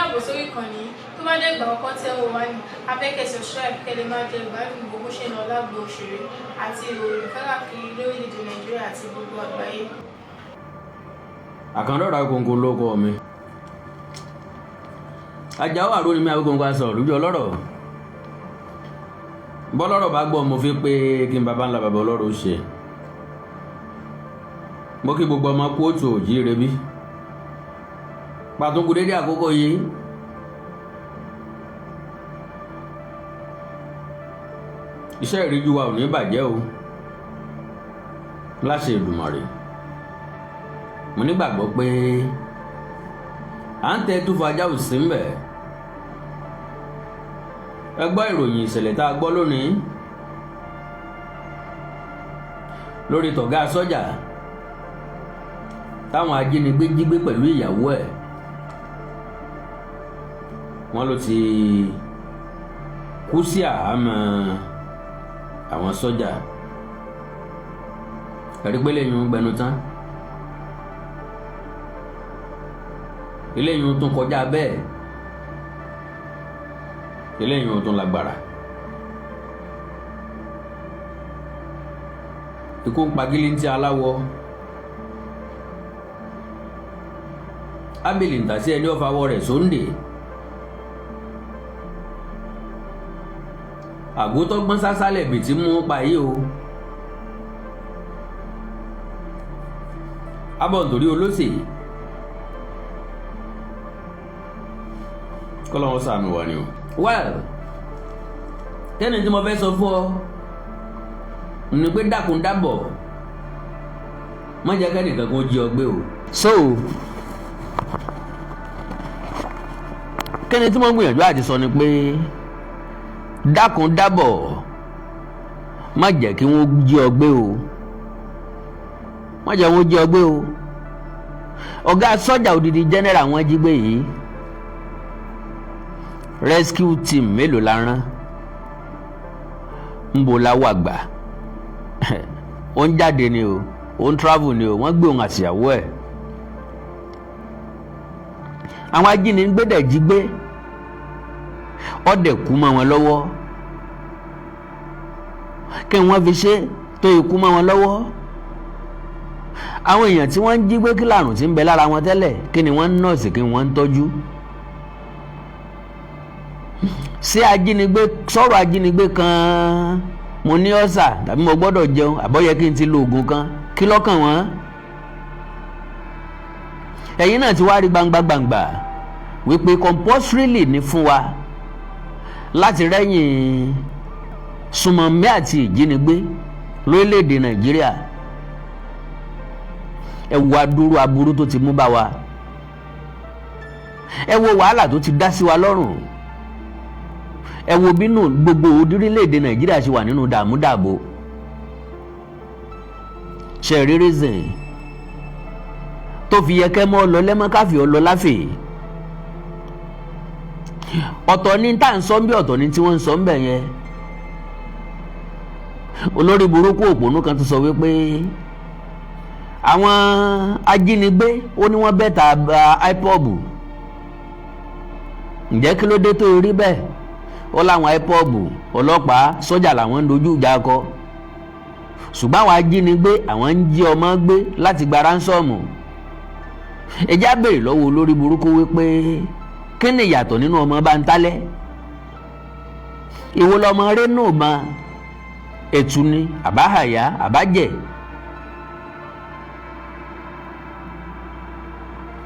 káàbọ̀ sórí ìkànnì tó bá dé ìgbà ọkọ tẹ́ wò wá ní abẹ́kẹ́ subscribe kẹ́lẹ́ máa jẹ ìgbádùn gbogbo ṣe náà lágbo òṣèré àti ìròyìn káàkiri lórílẹ̀-èdè Nàìjíríà àti gbogbo àgbáyé. Àkàndọ̀rà kòǹkò lóko mi Àjàó àrò ni mi àwíkòǹkò aṣọ lójú ọlọ́rọ̀ bọ́lọ́rọ̀ bá gbọ́ mo fi pé kí n bàbá ńlá bàbá ọlọ́rọ̀ ṣe mo kí gbogbo ọmọ kóòtù òjíire bí pàtó kù dédé àkókò yìí iṣẹ́ ìríjú wa ò ní bàjẹ́ o láṣẹ Èdùmàrè mo nígbàgbọ́ pé à ń tẹ túfọ̀ ajá ò sí mbẹ̀ ẹ gbọ́ ìròyìn ìṣẹ̀lẹ̀ tá a gbọ́ lónìí lórí tọ̀gá sọ́jà táwọn ajínigbé jí gbé pẹ̀lú ìyàwó ẹ̀ wọ́n ló ti kú sí àhámọ́ àwọn sọ́jà ẹ̀rí pé lẹ́yìn gbẹnu tán eléyìí tún kọjá bẹ́ẹ̀ eléyìí tún lágbára ikú ń pagílí tí aláwọ̀ ábìlì ń tà sí ẹni ọ̀fàwọ̀ rẹ̀ Sunday àgótọ́gbọ́n sásálẹ̀ bì tí mú pa yìí o abọ́ nítorí olóṣèlú kọ́lọ́wọ́ ṣàánú wa ni o. well tẹ́ni tí mo fẹ́ sọ fún ọ ní pé dákun dábọ̀ má jẹ́ kẹ́nìkan kó jí ọ gbé o. so kẹ́ni tí mo gbìyànjú àti sọ ni pé dákun dábọ̀ má jẹ́ kí wọ́n jí ọ gbé o má jẹ́ wọ́n jí ọ gbé o. ọ̀gá sọ́jà odidi general wọ́n jí gbé yìí rescue team mélòó la rán ń bo la wà gbà ó ń jáde ni o ó ń travel ni o wọ́n gbé òun àtìyàwó ẹ̀ àwọn ajínigbé dẹ̀ jí gbé ọ̀dẹ̀ kú mọ́ wọn lọ́wọ́ kí wọ́n fi ṣe tó ikú mọ́ wọn lọ́wọ́ àwọn èèyàn tí wọ́n ń jí gbé kí làrùn tí ń bẹ lára wọn tẹ́lẹ̀ kí ni wọ́n ń nọ́ọ̀sì kí wọ́n ń tọ́jú ṣé ajínigbé sọ̀rọ̀ ajínigbé kan mo ní ọ̀sà tàbí mo gbọ́dọ̀ jẹun àbọ̀yẹ kí n ti lo oògùn kan kí lọ́kàn wọ́n ẹ̀yin náà ti wá rí gbangba wípé compulsorily ní fún wa láti rẹ́yìn sùmọ̀mí àti ìjínigbé lórílẹ̀‐èdè Nàìjíríà ẹ wo adúrú aburú tó ti mú bá wa ẹ wo wàhálà tó ti dá sí wa lọ́rùn ẹ wo bínú gbogbo orílẹ̀-èdè Nàìjíríà ṣe wà nínú dààmúdààbò ṣe rí reason tó fi yẹ kẹ́ mọ́ lọ lẹ́mọ́ káfí ọlọ láfẹ̀ ọ̀tọ̀ ní tá à ń sọ ń bí ọ̀tọ̀ ní tí wọ́n ń sọ ń bẹ̀ yẹn olórí burúkú òpònú kan tó sọ wípé àwọn ajínigbé ó ní wọ́n bẹ́ẹ̀ ta ipob ǹjẹ́ kí ló dé tó rí bẹ́ẹ̀ ó láwọn ipob ọlọ́pàá sọ́jà làwọn ń dojú ìjà kọ ṣùgbọ́n àwọn ajínigbé àwọn ń jí ọmọ gbé láti gba ránsọ́ọ̀mù ẹjá béèrè lọ́wọ́ olórí burúkú wípé kí ni ìyàtọ̀ nínú ọmọ bántálẹ́ ìwo lọmọ rẹ náà mọ ètù ni àbáhàyà àbájẹ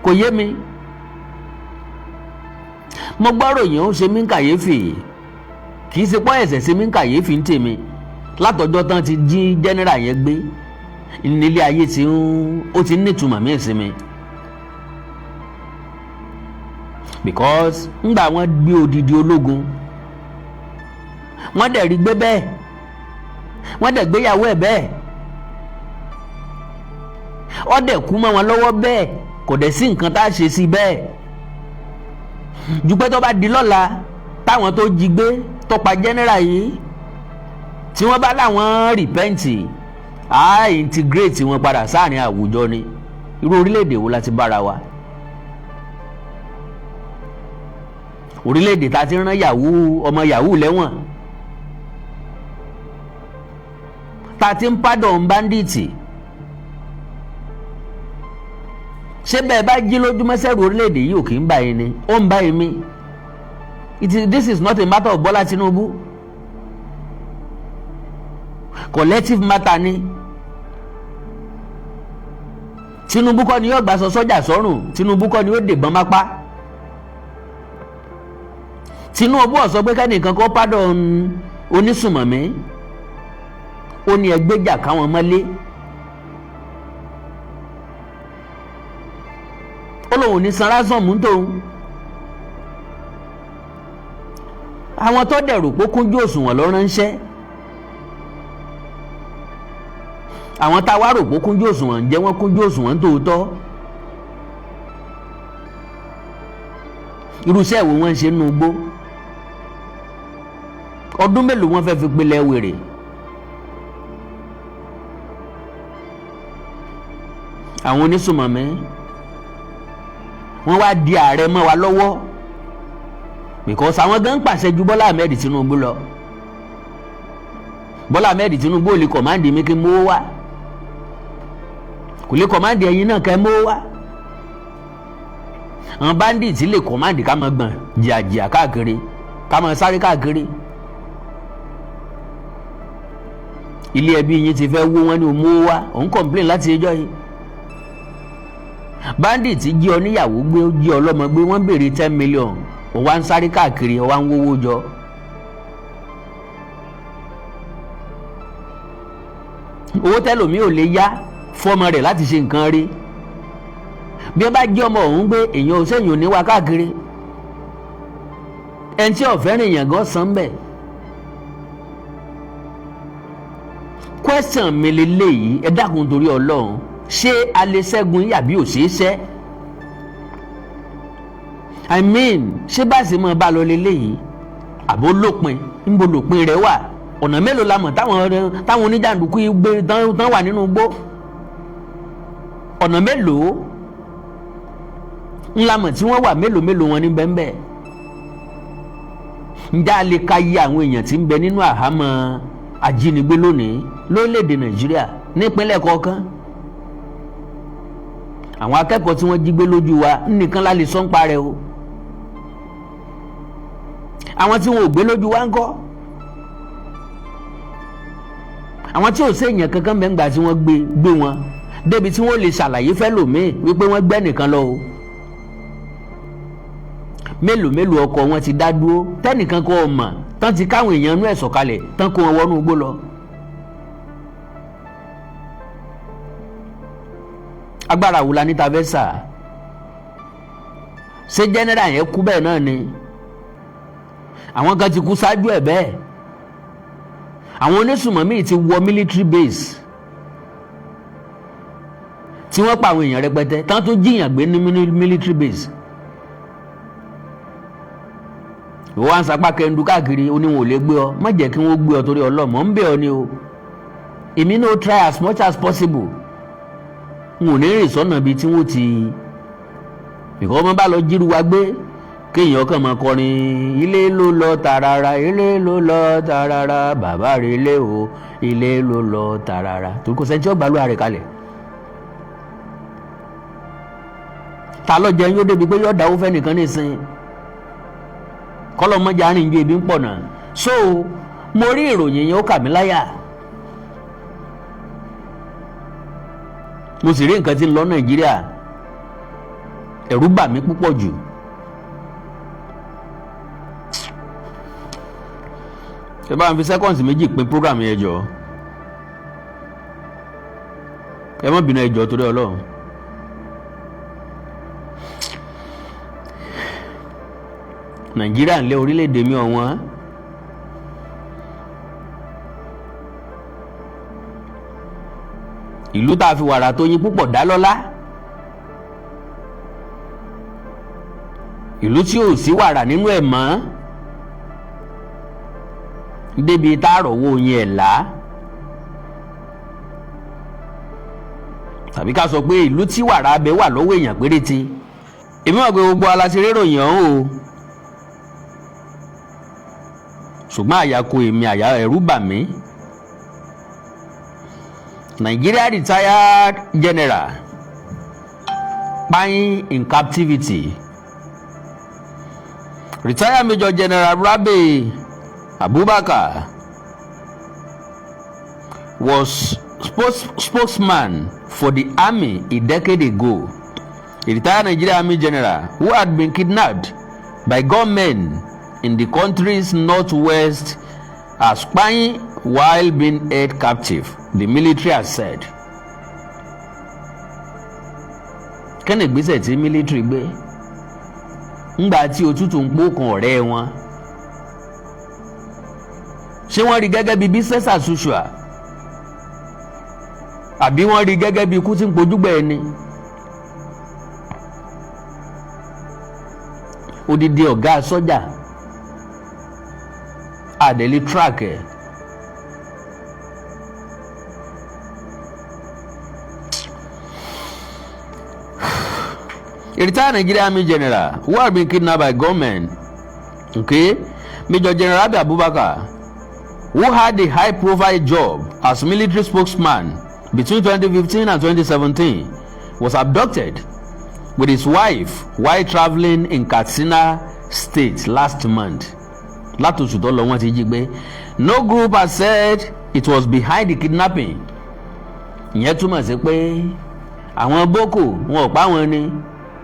kò yé mi mo gbọ́rọ̀ yẹn ó ṣe mí kàyéfì kì í ṣe pọ́ ẹ̀sẹ̀ ṣe mí kàyéfì ń tèmi látọjọ́ tán ti jí jẹ́nẹ́rà yẹn gbé nílé ayé ó ti nítumọ̀ mí sí mi because ńgbà wọ́n gbé odidi ológun wọ́n dẹ̀ rí gbé bẹ́ẹ̀ wọ́n dẹ̀ gbéyàwó ẹ̀ bẹ́ẹ̀ ó dẹ̀ kú mọ́ wọn lọ́wọ́ bẹ́ẹ̀ kò dẹ̀ sí nǹkan tá a ṣe sí bẹ́ẹ̀ ju pé tó bá di lọ́la táwọn tó jí gbé tó pa jẹ́nẹ́rà yìí tí wọ́n bá láwọn rìpẹ́ǹtì á integrate wọn padà sáàrin àwùjọ ni irú orílẹ̀-èdè wo la ti bára wa orílẹ̀-èdè ta ti rán ọmọ yahoo lẹ́wọ̀n, ta ti ń pardon bandits. ṣé bẹ́ẹ̀ bá jí lójúmọ́ sẹ́rù orílẹ̀-èdè yìí ò kì í bá yín ni? Ó ń bá yín mi. This is not a matter of Bọ́lá Tinubu. Collective matter ni. Tinubu kọ́ ni yóò gbàsọ sọ́jà sọ́rùn, Tinubu kọ́ ni yóò dèbọn mápá. Tinubu ó sọ pé kẹ́nìkan kó pardon onísùmọ̀mí, ó ní ẹgbẹ́jà káwọn mọ́lé. Ó lóun ní san ransom mú tóun. Àwọn tó dẹ̀rù pé kúnjú òṣùwọ̀n ló ránṣẹ́, àwọn tá a wá rò pé kúnjú òṣùwọ̀n ń jẹ́ wọ́n kúnjú òṣùwọ̀n tòótọ́. Irúṣẹ́ wo wọ́n ń ṣe nínú igbó? Ọdún mélòó wọ́n fẹ́ fi pilẹ̀ wèrè? Àwọn onísùmọ̀mí wọ́n wá di ààrẹ mọ́ wa lọ́wọ́ because àwọn gan pàṣẹ ju Bọ́lá Ahmed Tinubu lọ. Bọ́lá Ahmed Tinubu ò lè kọ̀máǹdì mi kí n mówó wá, kò lè kọ̀máǹdì ẹ̀yin náà kẹ́ mówó wá. Àwọn bandits lè kọ̀máǹdì ká máa gbọ̀n jìàjìà káàkiri, ká máa sáré káàkiri. Ilé ẹbí yín ti fẹ́ wó wọn ní o mówó wá, òun complain láti ẹjọ́ yìí. Bandit jí ọ níyàwó gbé, ó jí ọ lọ́mọ gbé, wọ́n béèrè 10 million, ó wá ń sáré káàkiri, ó wá ń wówó jọ. Owó tẹ́lòmí ò lè yá fọ́mọ rẹ̀ láti ṣe nǹkan rí. Bí ẹ bá jí ọmọ òun gbé, èèyàn ò sẹ́yìn ò ní wá káàkiri. Ẹni tí ọ̀fẹ́ rìn èèyàn gan san bẹ́ẹ̀. Question mi lélẹ́yìí, ẹ dákun torí Ọlọ́run, ṣé a lè ṣẹ́gun yìí àbí ò ṣeé ṣẹ́? I mean, ṣé bá sì mọ́ bá lọ lélẹ́yìí àbó lópin? Níbo lópin rẹ̀ wà? Ọ̀nà mélòó la mọ̀ táwọn oníjàǹdùkú gbé tán wà nínú igbó? Ọ̀nà mélòó ńlá mọ̀ tí wọ́n wà, mélòó wọn ní bẹ́ẹ̀? Ǹjẹ́ a lè ka iye àwọn èèyàn tí ń bẹ nínú àhámọ́ ajínigbé lónìí lórílẹ̀‐èdè Nàìjíríà nípínlẹ̀ kọ̀ọ̀kan? Àwọn akẹ́kọ̀ọ́ tí wọ́n jí gbé lójú wa nìkan la lè sọ ń parẹ́ o. Àwọn tí wọn ò gbé lójú wa ńkọ́? Àwọn tí ò séèyàn kankan mẹ́ngbà tí wọ́n gbé wọn débi tí wọ́n lè ṣàlàyé fẹ́ lòmíì wípé wọ́n gbẹ́ nìkan lọ o. Mélòó ọkọ̀ wọn ti dá dúró tẹ́nìkan kọ́ ọ mọ̀ tán ti káwọn èèyàn inú ẹ̀ sọ̀kalẹ̀ tán kó wọn wọnú igbó lọ. Agbára wo la ní ta fẹ́ sà? Ṣé jẹ́nẹ́rà yẹn kú bẹ́ẹ̀ náà ni? Àwọn kan ti kú ṣáájú ẹ̀ bẹ́ẹ̀. Àwọn onísùmọ̀mí ti wọ military base tí wọ́n pa àwọn èèyàn rẹpẹtẹ tán tún jíyàn gbé ní military base. Ìwọ wá ń sapá kẹndu káàkiri, ó ní wọn ò lè gbé ọ. Má jẹ́ kí wọ́n gbé ọ torí Ọlọ́mọ ń bẹ̀ ọ ni o. Èmi náà try as much as possible. N ò ní rìn sọ́nà bíi tí wọ́n ti bìkọ́ ọmọ bá lọ jíru wa gbé kéèyàn kàn máa kọrin ilé ló lọ tààràrà, ilé ló lọ tààràrà, bàbá rẹ̀ ilé o, ilé ló lọ tààràrà. Torí kò sẹ́ni tí ó gbàlú ààrẹ kalẹ̀. Ta ló jẹun yóò débi pé yóò dáwó fẹ́ nìkan nísìn? Kọ́lọ́mọjà rìn ju ebi ń pọ̀ náà. So mo rí ìròyìn yẹn ó kà mí láyà. Mo sì rí nǹkan tí ń lọ Nàìjíríà, ẹ̀rù bà mí púpọ̀ jù. Ṣé bá ń fi sẹ́kọ̀ǹsì méjì pín program yẹn jọ? Ẹ má bínú ẹjọ́ torí Ọlọ́run. Nàìjíríà ń lé orílẹ̀-èdè mi ọ̀wọ́n. Ìlú tá a fi wàrà tó yín púpọ̀ dá lọ́lá. Ìlú tí ò sí wàrà nínú ẹ̀ mọ́. Débi tá a rọ̀wọ́ oyin ẹ̀ là. Tàbí ká sọ pé ìlú tí wàrà abẹ wà lọ́wọ́ èèyàn péréte. Èmi mọ̀ pé gbogbo aláṣẹ réròyìn ọ̀hún o. ṣùgbọ́n àyàkó èmi ẹ̀rù bà mí. Nigeria retired general Kpayin in captivity. Retired Major General Rabi Abubakar was spokesman for the army a decade ago. A retired Nigerian Army general who had been kidnapped by gunmen in the country's northwest as Kpayin while being held captive, the military has said. Kẹ́ni ìgbésẹ̀ tí military gbé ńgbà tí òtútù ń pòkan ọ̀rẹ́ wọn, ṣé wọ́n rí gẹ́gẹ́ bí business as usual àbí wọ́n rí gẹ́gẹ́ bí ikú tí ń pojúgbẹ́ ẹni? Odidi ọ̀gá sọ́jà àdẹ̀lé track ẹ̀. A retired Nigerian Army general who had been kidnapped by gunmen, Major General Rabi Abubakar, who had a high-profile job as military spokesman between 2015 and 2017, was abducted with his wife while traveling in Katsina State last month. Látòṣù tó lọ wọ́n ti jí gbé. No group has said it was behind the kidnapping. Ìyẹn túmọ̀ sí pé àwọn Boko wọn ò pa wọn ni,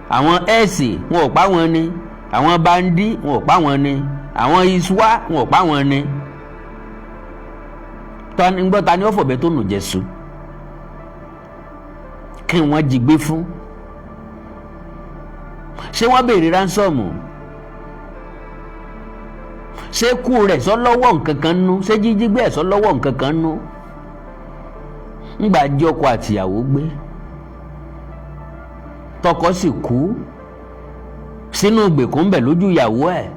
àwọn ẹ̀sì wọn ò pa wọn ni, àwọn bandi wọn ò pa wọn ni, àwọn iswa wọn ò pa wọn ni. Gbọ́ ta ni ó fọ̀bẹ tó nù Jésù kí wọ́n jí gbé fún? Ṣé wọ́n béèrè ránsọ́ọ̀mù? Ṣé kú rẹ̀ sọ lọ́wọ́ nǹkan kan nú? Ṣé jíjí gbé ẹ̀ sọ lọ́wọ́ nǹkan kan nú? Ńgbà jí ọkọ àtìyàwó gbé, tọkọ sì kú sínú ìgbèkùn bẹ̀ lójú ìyàwó ẹ̀.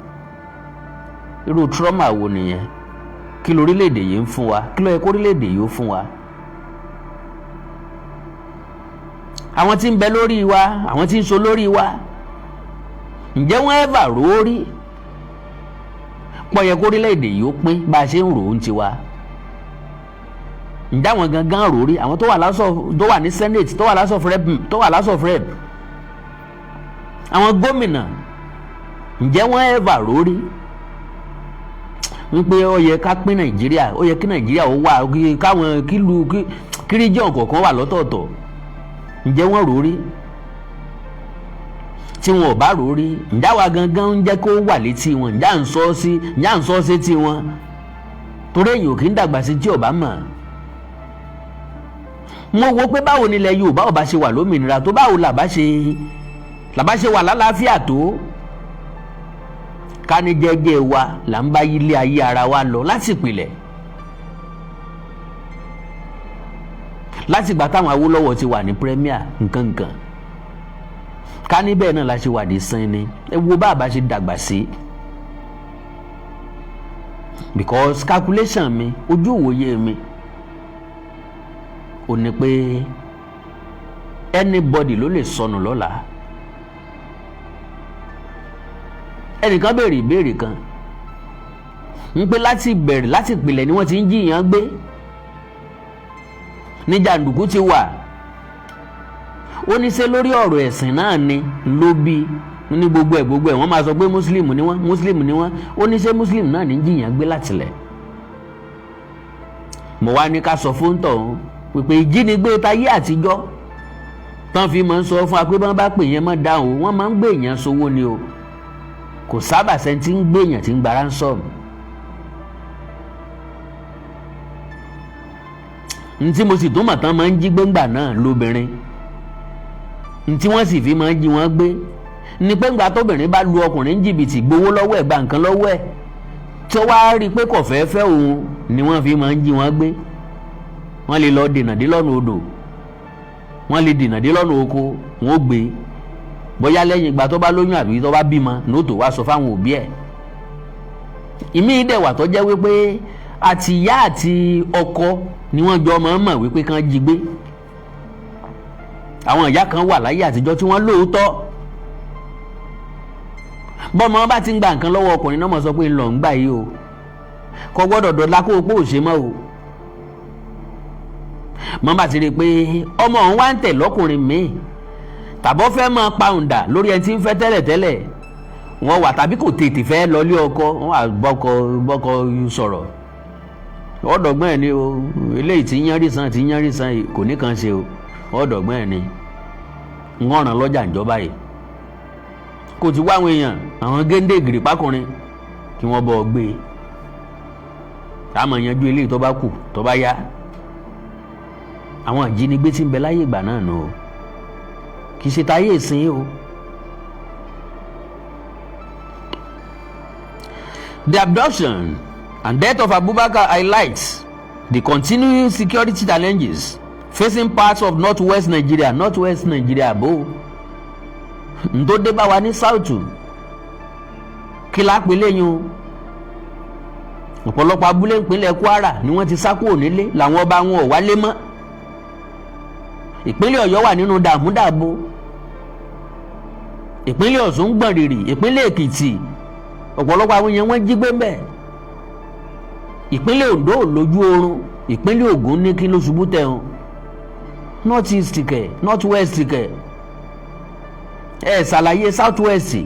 Irú trauma wo nìyẹn? Kí lórílẹ̀-èdè yìí ń fún wa? Kí ló yẹ kó orílẹ̀-èdè yìí ó fún wa? Àwọn tí ń bẹ lórí wa, àwọn tí ń so lórí wa, ǹjẹ́ wọ́n ẹ́fà rò ó rí? Pọ̀ yẹ kó orílẹ̀-èdè yìí ó pín bá a ṣe ń rò ó ń tiwa. Ǹjẹ́ àwọn gangan rò ó rí? Àwọn tó wà ní Senate, tó wà House of Rep, àwọn gómìnà, ǹjẹ́ wọ́n ẹ́fà rò ó rí? Wípé ó yẹ ká pín Nàìjíríà, ó yẹ kí Nàìjíríà ó wà káwọn kí region kọ̀ọ̀kan wà lọ́tọ̀ọ̀tọ̀. Ǹjẹ́ wọ́n rò ó rí? Tí wọn ò bá rò ó rí, ǹjẹ́ àwa gangan ń jẹ́ kó wà létí wọn? Ǹjẹ́ à ń sọ sí tí wọn? Torí èyàn kì í dàgbà sí tí ò bá mọ̀. Mo wo pé báwo ni ilẹ̀ Yorùbá ò bá ṣe wà lómìnira tó, báwo làbá ṣe wà lálàáfíà tó. Ká ní jẹ́jẹ́ wa là ń bá ilé ayé ara wa lọ láti ìpìlẹ̀. Láti ìgbà táwọn Awólọ́wọ̀ ti wà ní premier nǹkankan. Ká ní bẹ́ẹ̀ náà la ṣe wà ní sinmi. Ẹ wo bá a bá ṣe dàgbà sí. Because calculation mi, ojú ìwòye mi, ò ní pé anybody ló lè sọnù lọ́la. Ẹnìkan béèrè ìbéèrè kan ń pé láti ìpìlẹ̀ ni wọ́n ti ń jiyàn gbé, ní jàǹdùkú ti wà. Ó ní ṣé lórí ọ̀rọ̀ ẹ̀sìn náà ni ló bí ní gbogbo ẹ̀ wọ́n máa sọ pé Muslim ni wọ́n. Ó ní ṣé Muslim náà ní jiyàn gbé látilẹ̀. Mo wá ní ká sọ fún tọ̀hún pípé ìjínigbé tayé àtijọ́ tán fi máa ń sọ fún wa pé bọ́n bá pè yẹn mọ́ dáhùn, wọ́n máa ń gbé èèyàn sówó ni o. Kò sábà sẹ́ni tí ń gbé èèyàn tí ń gba ransom. Ntí mo sì tún mọ̀ tán máa ń jí gbéǹgbà náà lóbìnrin. Ntí wọ́n sì fi máa ń jí wọ́n gbé ni pé ńgbà tóbìnrin bá lu ọkùnrin jìbìtì, gbowó lọ́wọ́ ẹ̀, gba nǹkan lọ́wọ́ ẹ̀, tí ó wá rí i pé kò fẹ́ fẹ́ òun ni wọ́n fi máa ń jí wọ́n gbé. Wọ́n lè lọ dènà dé lọ́nà odò, wọ́n lè dènà dé lọ́nà oko, wọ́n ó gbé. Bóyá lẹ́yìn ìgbà tó bá lóyún àbí tó bá bímọ nóòtò wá sọ fáwọn òbí ẹ̀. Ìmí ìdẹ̀wà tó jẹ́ wípé àti ìyá àti ọkọ ni wọ́n jọ mọ̀ wípé kán jí gbé. Àwọn ìyá kan wà láyé àtijọ́ tí wọ́n lóòótọ́. Bọ́mọ bá ti ń gba nǹkan lọ́wọ́ ọkùnrin náà mọ̀ sọ pé ńlọ ń gbà yìí o. kò gbọ́dọ̀ dọ̀la kó o pé ò ṣe mọ́ o. mo bá ti rí i pé ọmọ òun wá ń tẹ̀ lọ́kùnrin míì tàbọ̀ fẹ́ máa pàùndà lórí ẹni tí ń fẹ́ tẹ́lẹ̀tẹ́lẹ̀ wọ́n wà tàbí kò tètè fẹ́ lọlé ọkọ wọ́n wà bọ́kọ sọ̀rọ̀ ọ̀dọ̀gbọ́n ẹ̀ ni o eléyìí tí yánrí san kò ní kan ṣe o ọ̀dọ̀gbọ́n ẹ̀ ni ń ràn lọ́jà ìjọba yìí kò ti wá àwọn èèyàn àwọn géńdé gìrì pákùnrin kí wọ́n bọ́ gbé e àmọ́ yanjú eléyìí tó bá kù tó bá yá àwọn ìjínigbé tí ń bẹ láyé ìgbà náà nù o kì í ṣe táyé ìsìn o. The abduction and death of Abubakar highlights the continuing security challenges facing parts of northwest Nigeria bó ntó dé bá wa ní south kí la pè léyìn o ọ̀pọ̀lọpọ̀ abúlé ìpínlẹ̀ Kwara ni wọ́n ti sá kúrò nílé làwọn ọba wọn ò wálé mọ́ ìpínlẹ̀ Ọ̀yọ́ wà nínú dààmúdààbò ìpínlẹ̀ Ọ̀ṣun gbọ̀n rìrì ìpínlẹ̀ Èkìtì ọ̀pọ̀lọpọ̀ àwọn èèyàn wọ́n jí gbé mbẹ̀ ìpínlẹ̀ Oǹdó lójú oorun ìpínlẹ̀ Ògùn ní kí ló ṣubú tẹ̀ hàn north east kẹ̀ north west kẹ̀ ṣàlàyé south west.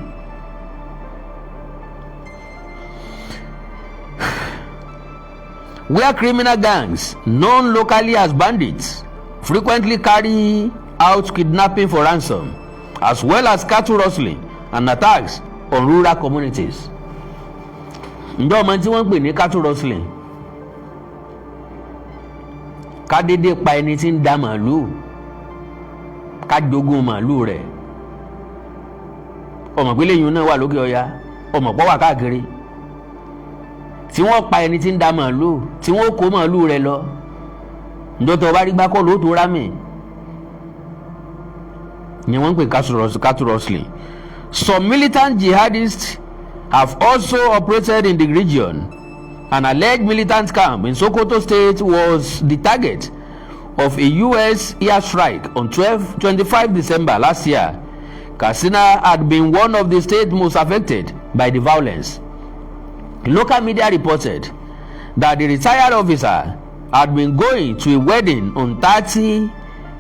Where criminal gangs known locally as bandits frequently carry out kidnapping for ransom as well as cattle rustling and attacks on rural communities. Ǹjọ́ ọmọ tí wọ́n ń pè ní cattle rustling ká dédé pa ẹni tí ń da màálù ká jogún màálù rẹ̀ ọmọ pé lẹ́yìn náà wà lókè ọya ọmọ pọ̀ wà káàkiri tí wọ́n pa ẹni tí ń da màálù tí wọ́n kó màálù rẹ̀ lọ ǹjọ́ tó bá rí gbákọ́ lóòótọ́ rámì ni wọ́n ń pè cattle rustling. Some militant jihadists have also operated in the region. An alleged militant camp in Sokoto State was the target of a U.S. airstrike on 25 December last year. Katsina had been one of the states most affected by the violence. Local media reported that the retired officer had been going to a wedding on 30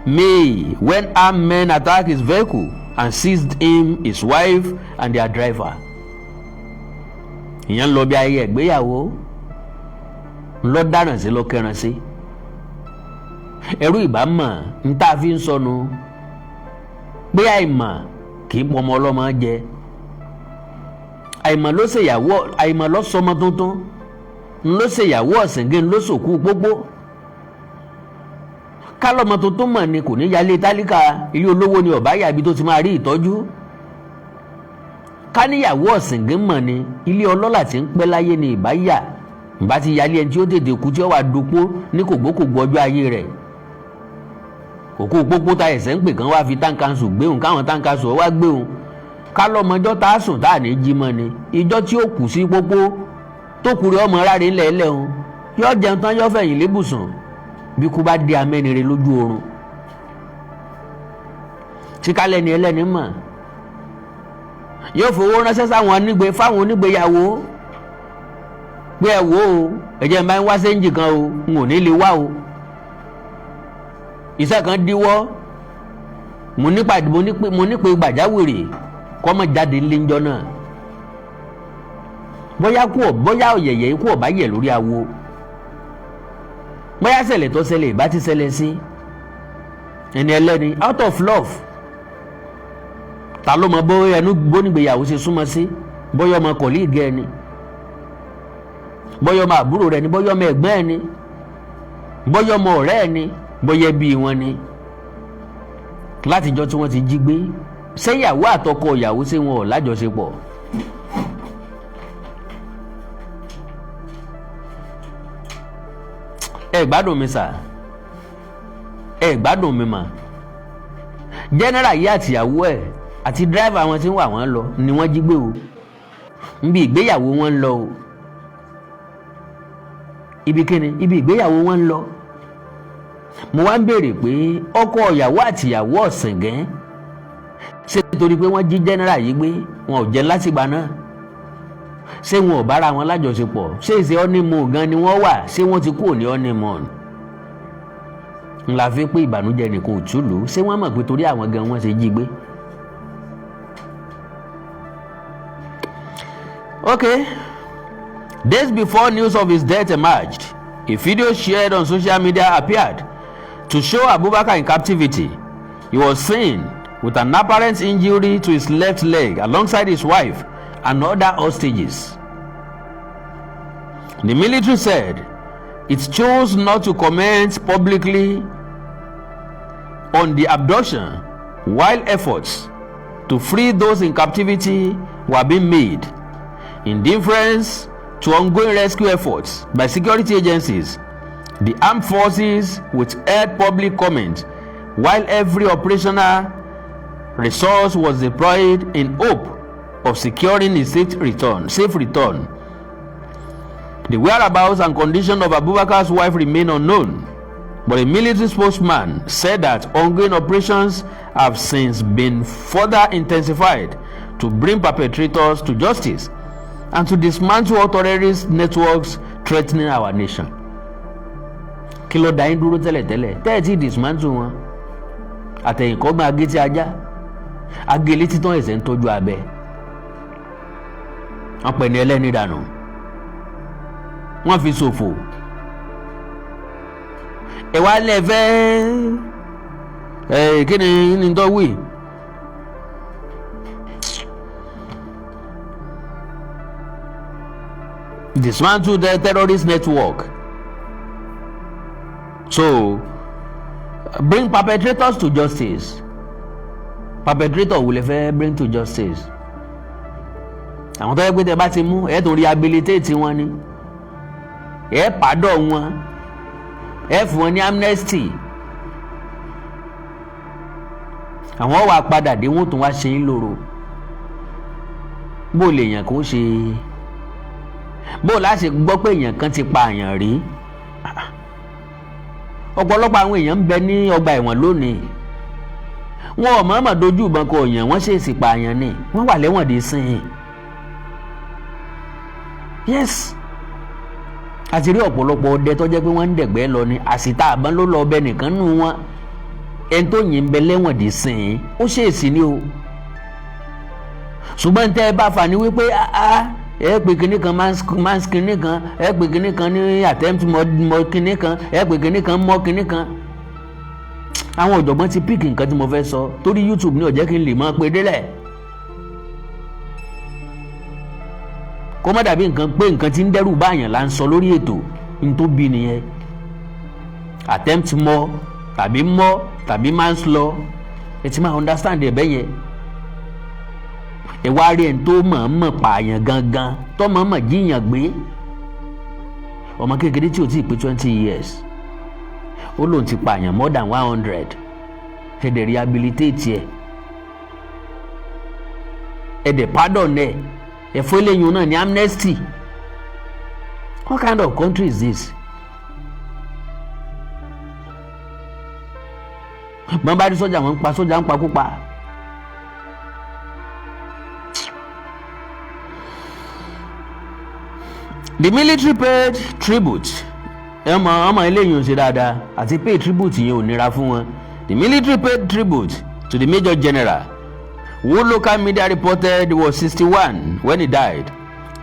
May when armed men attacked his vehicle and seized him, his wife, and their driver. Ìyẹn lọ bí ayé ìgbéyàwó lọ dáràn sí lọ kẹran sí ẹrú ìbámọ̀ ń tá a fi ń sọnù pé àìmọ̀ kì í pọ ọmọ ọlọ́mọ jẹ àìmọ̀ ló ṣèyàwó àìmọ̀ ló sọmọ tuntun ló ṣèyàwó ọ̀sìngé ló sòkú pópó kálọ́mọ tuntun mọ̀ ni kò ní yálé tálíkà ilé olówó ni ọ̀bá yàbí tó ti máa rí ìtọ́jú káníyàwó ọ̀sìngé mọ̀ ni ilé ọlọ́lá tí ń pẹ́ láyé ni ìbáyà ìbá ti yálé ẹni tí ó tètè kú tí ó wà dopó ní kògbókògbó ọjọ́ ayé rẹ̀ òkú pópó ta ẹ̀sẹ̀ ń pè kán wá fi táǹkàṣù gbéhùn káwọn táǹkàṣù wá gbéhùn kálọ́mọjọ́ tá a sùn tá a ní jí mọ́ ni ìjọ́ tí ó kù sí pópó tó kúrẹ́ ọmọ ráre ńlẹ̀ ẹlẹ́hun yóò jẹun tán yóò fẹ̀yìn lébùsùn bí kú bá dé amẹ́nire lójú oorun tí kálẹ̀ ni ẹlẹ́ni mọ̀ yóò fowó ránṣẹ́ fáwọn onígbéyàwó pé ẹ wò ó ẹ̀jẹ̀ ń bá ń wá séńjì kan o n ò ní lè wá o iṣẹ́ kan díwọ́ mo nípe gbàjáwìrì kọ́ mọ̀ jáde ńlẹ́njọ́ náà bóyá ọ̀yẹ̀yẹ̀ ikú ọ̀bá yẹ̀ lórí awo bóyá ṣẹlẹ̀ tó ṣẹlẹ̀ ìbá ti ṣẹlẹ̀ sí ẹni ẹlẹ́ni out of love ta ló mọ bóyá ẹnu gbónígbéyàwó ṣe súnmọ́ sí bóyá ọmọ kọ̀líìgì ẹni bóyá ọmọ àbúrò rẹ ni bóyá ọmọ ẹ̀gbọ́n ẹni bóyá ọmọ ọ̀rẹ́ ẹni bóyá ẹbí wọn ni látijọ́ tí wọ́n ti jí gbé ṣéyàwó àtọkọ ìyàwó ṣé wọn ò lájọṣepọ̀ ẹ gbádùn mi sà ẹ gbádùn mi mà jẹ́nẹ́rà yìí àtìyàwó ẹ̀ àti dírẹ́fà wọn tí ń wà wọ́n lọ ni wọ́n jí gbé o níbi ìgbéyàwó wọn ń lọ o ibi kíni ibi ìgbéyàwó wọn ń lọ mo wá ń béèrè pé ọkọ ìyàwó àtìyàwó ọ̀sìngẹ́ ṣe nítorí pé wọ́n jí jẹ́nẹ́rà yìí gbé wọn ò jẹ́ látìgbà náà ṣé wọn ò bára wọn lájọṣepọ̀? ṣé ìṣe honeymoon gan ni wọ́n wà? ṣé wọ́n ti kúrò ní honeymoon? ńlá fi pé ìbànújẹ́ nìkan ò túlù. ṣé wọ́n mọ̀ pé torí àwọn gan wọ́n ṣe jí gbé? Okay. Days before news of his death emerged, a video shared on social media appeared to show Abubakar in captivity. He was seen with an apparent injury to his left leg alongside his wife and other hostages. The military said it chose not to comment publicly on the abduction while efforts to free those in captivity were being made. In deference to ongoing rescue efforts by security agencies, the armed forces withheld public comment while every operational resource was deployed in hope of securing his safe return. The whereabouts and condition of Abubakar's wife remain unknown, but a military spokesman said that ongoing operations have since been further intensified to bring perpetrators to justice and to dismantle all terrorist networks threatening our nation. Kí ló dá yín dúró tẹ́lẹ̀tẹ́lẹ̀ tẹ́ ẹ̀ tí dismantle wọn? Àtẹ̀yìnkọ́gbọ́n agé tí ajá, agé létí tán ẹ̀sẹ̀ ń tọ́jú abẹ. Wọ́n pè ní ẹlẹ́ni dànù. Wọ́n fi ṣòfò. Ẹ̀wá lẹ́fẹ́ kí ni tó wí? Dismantle the terrorist network. So, bring perpetrators to justice. Perpetrator will ever bring to justice. Àwọn tó yẹ pé tẹ́ bá ti mú ẹ tó rehabilitate wọn ni. Ẹ pardon wọn. Ẹ fún wọn ní amnesty. Àwọn wà padà dé wọn tún wá ṣe yín lóru. Bó lèèyàn kò ṣe. Bó láṣẹ gbọ́ pé èèyàn kan ti pa àyàn rí. Ọ̀pọ̀lọpọ̀ àwọn èèyàn ń bẹ ní ọgbà ẹ̀wọ̀n lónìí. Wọn ò mọ̀ọ́mọ̀ dojú ìbọn kọ èèyàn, wọ́n ṣèèṣì pa àyàn ni. Wọ́n wà lẹ́wọ̀n dé sìn. Yes. Àti rí ọ̀pọ̀lọpọ̀ ọdẹ tó jẹ́ pé wọ́n ń dẹ̀gbẹ́ lọ ni àsìta àbọ̀n ló lọ ọbẹ̀ nìkan nù wọn. Ẹni tó yìn ń bẹ lẹ́wọ̀n dé sìn. Ó ṣèèṣì ni o. Ṣùgbọ́n tẹ́ ẹ bá fà ní wípé ẹ pè kinní kan mass kinní kan, ẹ pè kinní kan ní attempt mọ kinní kan, ẹ pè kinní kan mọ kinní kan. Àwọn ọ̀jọ̀gbọ́n ti pick nǹkan tí mo fẹ́ sọ torí YouTube ní ó jẹ́ kí n lè máa pe délẹ̀. Kó má dàbí nǹkan pé nǹkan tí ń dẹ́rù báyàn là ń sọ lórí ètò ní tó bí nìyẹn. Attempt mọ tàbí manslaughter, ẹ ti máa understand ẹ̀ bẹ́yẹn. Ẹ wá rí ẹni tó mọ̀ọ́mọ̀ pààyàn gangan tó mọ̀ọ́mọ̀ jíyàn gbé. Ọmọ kékeré tí ò tí ì pé 20 years ó lóun ti pààyàn more than 100. Ẹ dẹ̀ rehabilitate ẹ̀. Ẹ dẹ̀ pardon ẹ̀. Ẹ fún eléyìí náà ní amnesty. What kind of country is this? Bọ́n bá rí sọ́jà wọn ń pa sọ́jà ń pa kú pa. The military paid tribute. Ọmọ eléyìí ò ṣe dáadáa àti pay tribute yẹn ò nira fún wọn. The military paid tribute to the Major General, who local media reported was 61 when he died,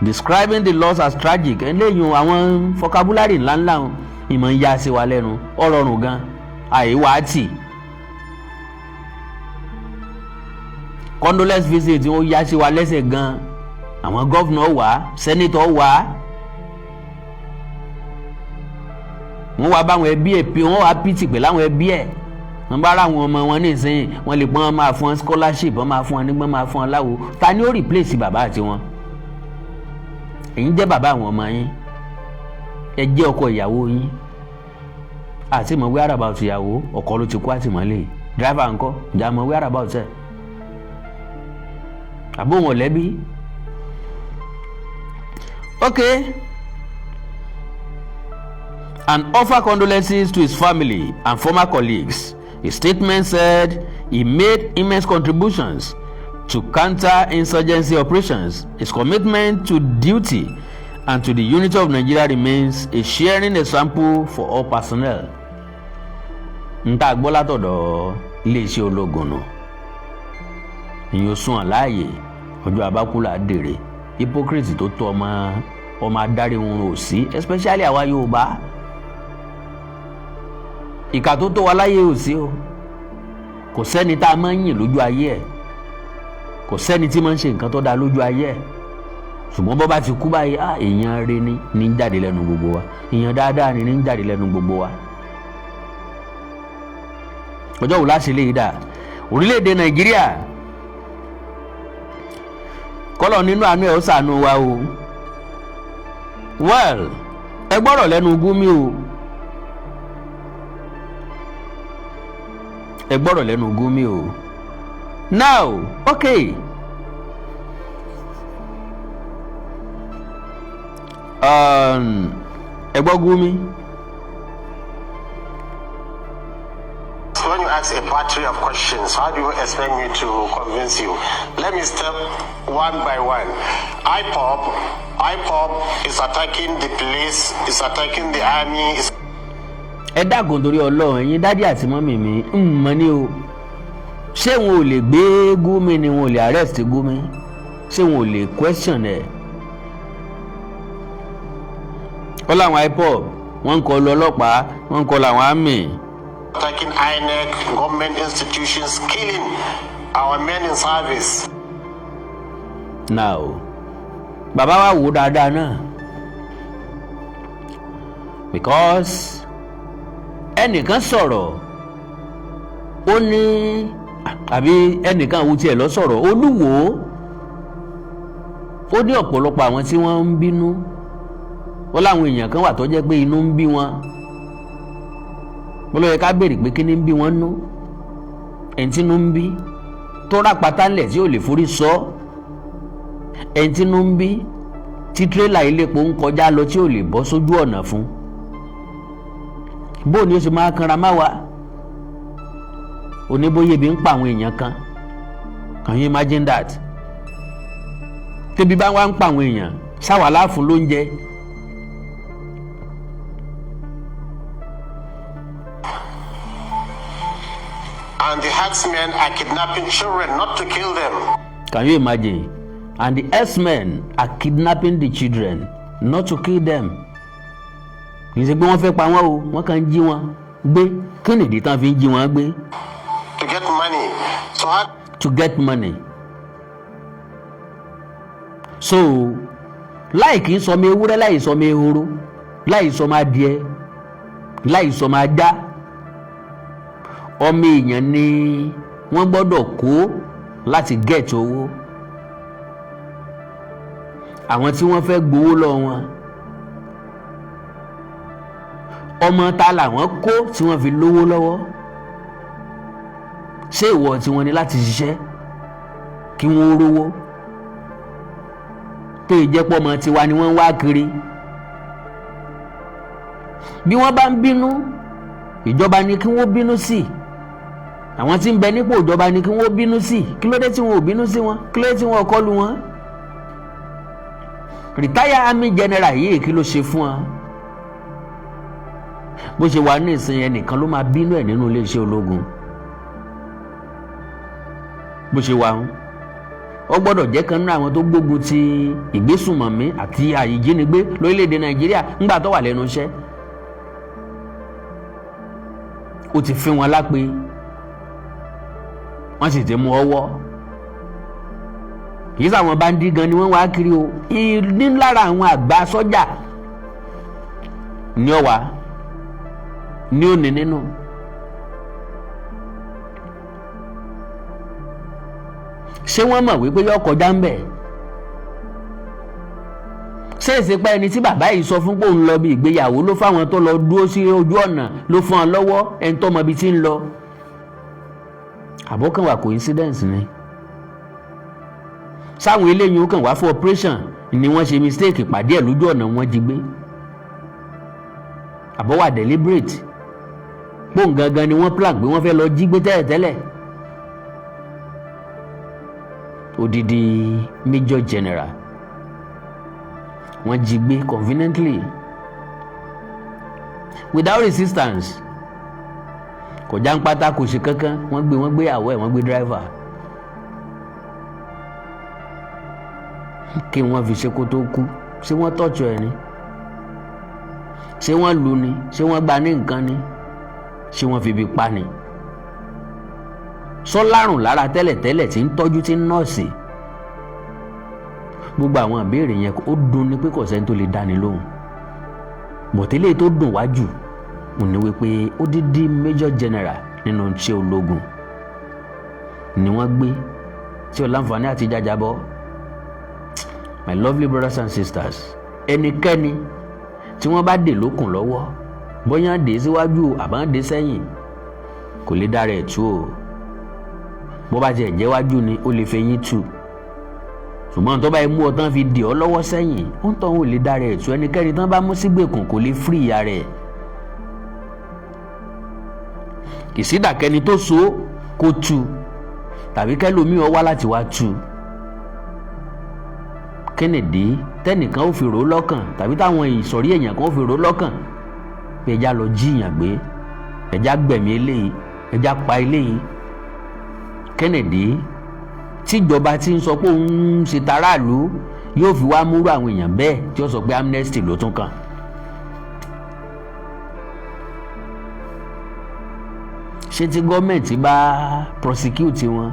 describing the loss as tragic. Eléyìí àwọn vocabulary ńláńlá ìmọ̀ ń yá sí wa lẹ́nu ọ̀rọ̀ ọ̀rùn gan àìwá tì. Condolence visit ó yá sí wa lẹ́sẹ̀ gan. Àwọn gọ́vnọ̀ wá, sẹ́nítọ̀ wá. Wọ́n wá báwọn ẹbí ẹ̀ pé wọ́n wá pìtì pẹ̀lú àwọn ẹbí ẹ̀. Wọ́n bá ra àwọn ọmọ wọn nísìnyí wọ́n lè pọ́n máa fún wọn scholarship, wọ́n máa fún wọn nígbọ́n máa fún wọn láwo. Ta ni ó replace bàbá àti wọn? Ẹ̀yin jẹ́ bàbá àwọn ọmọ yín. Ẹ jẹ́ ọkọ ìyàwó yín. Àti mọ̀ whereabout ìyàwó ọkọ ló ti kú àtìmọ́lé. Driver ńkọ́ ìjà mọ̀ whereabout ẹ̀. Àbó wọn lẹ́bí. Okay. And offer condolences to his family and former colleagues. His statement said he made immense contributions to counter insurgency operations. His commitment to duty and to the unity of Nigeria remains a sharing example for all personnel. Nta gbọ́ látọ̀dọ̀ ile-iṣẹ ológun nù. Ìyẹn sún àláyé ọjọ́ abákúlà dèrè. Hypocrite tó tó ọmọ adarí wọn ò sí, especially àwa Yorùbá. Ìkà tó tó wa láyé ò sí o. Kò sẹ́ni tá a máa ń yìn lójú ayé ẹ̀. Kò sẹ́ni tí máa ń ṣe nǹkan tó dáa lójú ayé ẹ̀. Ṣùgbọ́n bó bá ti kú báyìí, èèyàn rere ní ń jáde lẹ́nu gbogbo wa. Èèyàn dáadáa ní ń jáde lẹ́nu gbogbo wa. Ọjọ́ wo láṣẹ léyìí dà? Orílẹ̀-èdè Nàìjíríà. Kọ́lọ̀ nínú àánú ẹ̀ ó ṣàánú wa o. Well, ẹ gbọ́rọ̀ lẹ́nu Gúmi o. Ẹ gbọ́rọ̀ lẹ́nu Gúmi o. Now, okay. Ẹ gbọ́ Gúmi. When you ask a battery of questions, how do you expect me to convince you? Let me step one by one. IPOB is attacking the police, is attacking the army. Ẹ dákun torí Ọlọ́run, ẹ̀yin dádì àti mọ́mì mi mọ̀ ní o. Ṣé wọn ò lè gbé Gúmi ni wọn ò lè arrest Gúmi? Ṣé wọn ò lè question ẹ̀? Ó láwọn IPOB wọ́n ń kọlu ọlọ́pàá, wọ́n ń kọlu àwọn army. Attacking INEC, government institutions, killing our men in service. Now, bàbá wa wò dáadáa náà. Because ẹnìkan sọ̀rọ̀, ó ní àbí ẹnìkan wù tiẹ̀ lọ sọ̀rọ̀, Olúwo ó ní ọ̀pọ̀lọpọ̀ àwọn tí wọ́n ń bínú. Ó láwọn èèyàn kan wà tó jẹ́ pé inú ń bí wọn. Bó ló yẹ ká béèrè pé kí ni ń bí wọn nú? Ẹni tí inú ń bí tó rápátá ńlẹ̀ tí ò lè forí sọ. Ẹni tí inú ń bí tí tírélà iléepo ń kọjá lọ tí ò lè bọ́ sójú ọ̀nà fún. Bó ni ó ṣe máa kanra má wa? Oníbóyè bí ń pa àwọn èèyàn kan. Can you imagine that? Tẹ́bí bá wá ń pa àwọn èèyàn, ṣáwà láàfún ló ń jẹ. And the herdsmen are kidnapping children not to kill them. Can you imagine? And the herdsmen are kidnapping the children not to kill them. Kì í ṣe pé wọ́n fẹ́ pa wọ́n o, wọ́n kàn ń jí wọn gbé. Kí nìdí tán fi ń jí wọn gbé? To get money. To get money. So, láì kì í sọmọ ewúrẹ́, láì sọmọ ehoro, láì sọmọ adìẹ, láì sọmọ ajá. Ọmọ èèyàn ni wọ́n gbọ́dọ̀ kó láti get owó. Àwọn tí wọ́n fẹ́ gbowó lọ wọn. Ọmọ ta làwọn kó tí wọ́n fi lówó lọ́wọ́. Ṣé ìwọ tí wọ́n ní láti ṣiṣẹ́ kí wọ́n rówó? Tó ìjẹ́pọ̀ ọmọ tiwa ni wọ́n wá kiri. Bí wọ́n bá ń bínú, ìjọba ni kí wọ́n bínú sí. Àwọn tí ń bẹ nípò ìjọba ni kí wọ́n bínú sí. Kí ló dé tí wọn ò bínú sí wọn? Kí ló dé tí wọn ò kọlù wọn? Retire army general yìí kí ló ṣe fún wọn? Bó ṣe wà ní ìsìn ẹnìkan ló máa bínú ẹ̀ nínú iléeṣẹ́ ológun. Bó ṣe wà ń, ó gbọ́dọ̀ jẹ́ kan nínú àwọn tó gbógun ti ìgbésùnmọ̀mí àti àìjínigbé lórílẹ̀‐èdè Nàìjíríà ńgbà tó wà lẹ́nu iṣẹ́. Ó ti fi wọn lápè, wọ́n sì ti mú ọwọ́. Kì í sàwọn báńdì gan ni wọ́n wá kiri o. Ní lára àwọn àgbà sọ́jà ní ọ̀wá ní òní nínú. Ṣé wọ́n mọ̀ wípé yóò kọjá ń bẹ̀? Ṣé ìsìnkú ẹni tí bàbá yìí sọ fún pé òun lọ bí ìgbéyàwó ló fáwọn tó lọ dúró sí ojú ọ̀nà ló fún ọ lọ́wọ́ ẹni tó mọ ibi tí ń lọ? Àbọ̀kàn wà coincidence ni. Sáwọn eléyìí ó kàn wá fún operation ni wọ́n ṣe mistake pàdé ẹ̀ lójú ọ̀nà wọn jí gbé. Àbọ̀ wà deliberate. Pòun gangan ni wọ́n plan pé wọ́n fẹ́ lọ jí gbé tẹ́lẹ̀tẹ́lẹ̀. odidi major general wọ́n jí gbé conveniently without resistance, kò já ń pátá kò ṣe kankan, wọ́n gbé àwọ̀ ẹ̀, wọ́n gbé driver kí wọ́n fi ṣe kó tó kú. Ṣé wọ́n tọ́jú ẹ̀ ni? Ṣé wọ́n lù ni? Ṣé wọ́n gbá ní nǹkan ni? Ṣé wọ́n fi ibi pa ni? Sọ lárùn lára tẹ́lẹ̀tẹ́lẹ̀ tí ń tọ́jú tí ń nọ́ọ̀sì. Gbogbo àwọn ìbéèrè yẹn ó dùn ní pé kò sẹ́ni tó lè dáni lóhùn. Bọ̀tẹ́lẹ̀ tó dùn wájú mo ní wípé ó dídí major general nínú iṣẹ́ ológun ni wọ́n gbé tí ó láǹfààní àti jàjàbọ́. My lovely brothers and sisters, ẹnikẹ́ni tí wọ́n bá dè lókùn lọ́wọ́ bóyá dè síwájú àbá dè sẹ́yìn kò lè dára ẹ̀ tú o. Bó bá tiẹ̀ jẹ́ wájú ni ó lè fẹ̀yìn tú, ṣùgbọ́n tó bá yẹ mú ọ tán fi dè ọ́ lọ́wọ́ sẹ́yìn ó ń tọ́hún ò lè dára ẹ̀ tú. Ẹnikẹ́ni tán bá mú sígbèkùn kò lè fírí ìyá rẹ̀. Kìsídàkẹ́ni tó so kó tú tàbí kẹ́lòmíì ó wá láti wá tú. Kennedy tẹ́nìkan ó fi rò ó lọ́kàn tàbí táwọn ìsọ̀rí èèyàn kan ó fi rò ó lọ́kàn pé ẹja lọ jíyàn gbé, ẹja gbẹ̀mí eléyìí, ẹja pa eléyìí. Kennedy tíjọba ti ń sọ pé òun ń ṣe taráàlú yóò fi wá múrú àwọn èèyàn bẹ́ẹ̀ tí ó sọ pé amnesty ló tún kàn. Ṣé tí gọ́ọ̀mẹ̀ntì bá prosecute wọn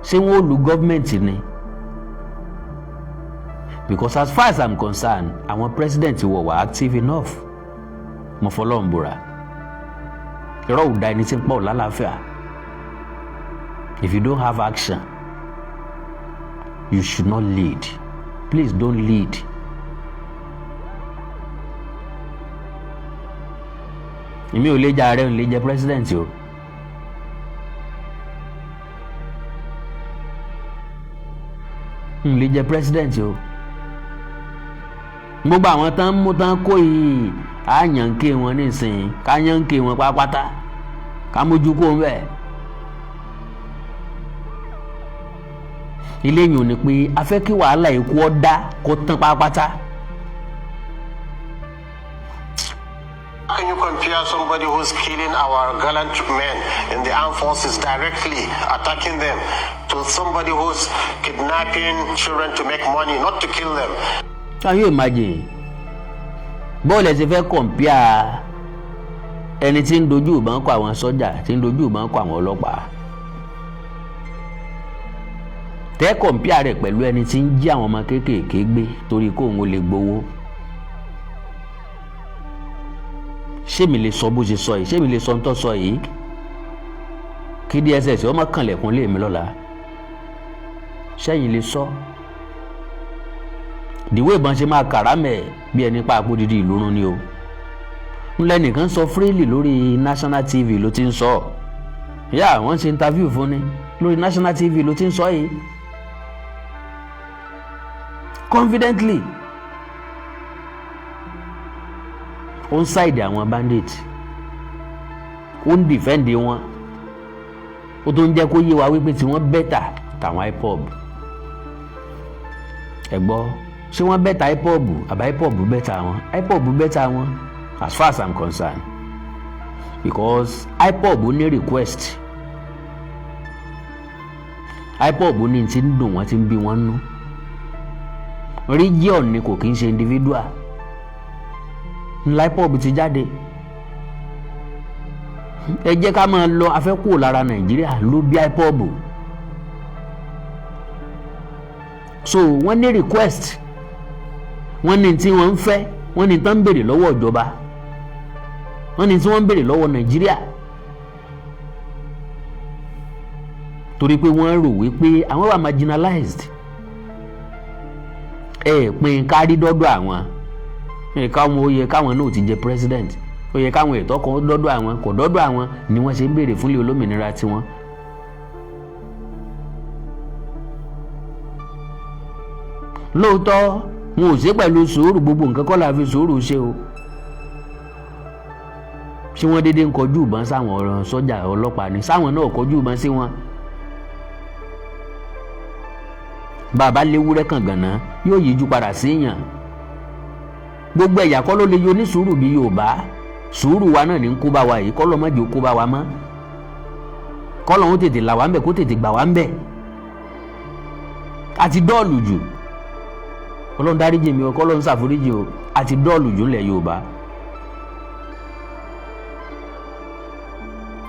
ṣé wọ́n ó lu gọ́ọ̀mẹ̀ntì ni? Because as far as I'm concerned, àwọn president wọ̀ wá active enough. Mo fọlọ́ ń búra. Irọ́ ò da ẹni tí ń pọ̀ lálàáfíà. If you don't have action, you should not lead. Please don't lead. Èmi ò lè jẹ́ ààrẹ, ò lè jẹ́ president o. N lè jẹ́ president o. Gbogbo àwọn tán mú tán kó yìí á yànké wọn nísìnyí, ká yànké wọn pátápátá, ká mójú kó ń bẹ̀. Ilé yìí ò ní pé a fẹ́ kí wàhálà ikú ọ dá kó tán pátápátá. Can you compare somebody who's killing our gallant men in the armed forces directly, attacking them, to somebody who's kidnapping children to make money, not to kill them? Can you imagine? Bọ́ọ̀lù ẹ̀ ti fẹ́ compare ẹni tí ń dojú ìbọn kọ àwọn sọ́jà, tí ń dojú ìbọn kọ àwọn ọlọ́pàá. Tẹ́ compare rẹ̀ pẹ̀lú ẹni tí ń jí àwọn ọmọ kéékèèké gbé torí kó òun lè gbowó. Ṣé mi lè sọ bó ṣe sọ yìí? Ṣé mi lè sọ ń tọ́ sọ yìí? Kí DSS ọmọ kànlẹ̀kùn lé mi lọ́la. Ṣẹ́yìn lè sọ. Dìwé ìbọn ṣe máa kàrámẹ̀ bí ẹni pa àpò dídí ìlú run ni o. Ńlẹ́nìkan sọ freely lórí national TV ló ti ń sọ. Yà wọ́n ṣe interview fún ni lórí national TV ló ti ń sọ yìí. Confidently. Ó ń ṣáìdì àwọn bandit. Ó ń dìfẹ́ǹdì wọn. Ó tó ń jẹ́ kó yé wa wípé tí wọ́n bẹ́tà tàwọn IPOB. Ẹ gbọ́, ṣé wọ́n bẹ́tà IPOB àbá IPOB bẹ́tà wọn? IPOB bẹ́tà wọn as far as I'm concerned. Because IPOB ní request. IPOB ní ti ń dùn wọ́n, ti ń bí wọ́n nú. Region ni kò kí ń ṣe individual. IPOB ti jáde. Ẹ jẹ́ ká máa lọ afẹ́kù lára Nàìjíríà ló bí IPOB. So wọ́n ní request, wọ́n ní tí wọ́n ń fẹ́, wọ́n ní tán ń béèrè lọ́wọ́ ìjọba, wọ́n ní tí wọ́n ń béèrè lọ́wọ́ Nàìjíríà. Torí pé wọ́n rò wípé àwọn wà marginalized. Pín kárí dọ́dọ̀ àwọn. Káwọn ó yẹ káwọn náà ti jẹ president. Ó yẹ káwọn ètò kan dọ́dọ̀ àwọn, kò dọ́dọ̀ àwọn ni wọ́n ṣe ń béèrè fúnlé olómìnira tiwọn. Lóòótọ́ wọn ò ṣe pẹ̀lú sùúrù, gbogbo nǹkan kọ́ la fi sùúrù ṣe o. Ṣé wọ́n dédé ń kọjú ìbọn sáwọn sọ́jà ọlọ́pàá ni? Sáwọn náà kọjú ìbọn sí wọn. bàbá léwúrẹ́ kàn gànà yóò yíjú padà sí èèyàn. Gbogbo ẹ̀yà kọ́ ló lè yọ ní sùúrù bí Yorùbá. Sùúrù wa náà ní ń kó bá wa yìí, kọ́ lọ́ mọ́jì ó kó bá wa mọ́. Kọ́ lọ́hún tètè là wá ń bẹ̀ kó tètè gbà wá ń bẹ̀. Àti dọ́ọ̀lù jù. Ọlọ́run dáríjì mi o, kọ́ lọ́run ṣàforíjì o. Àti dọ́ọ̀lù jù ńlẹ̀ Yorùbá.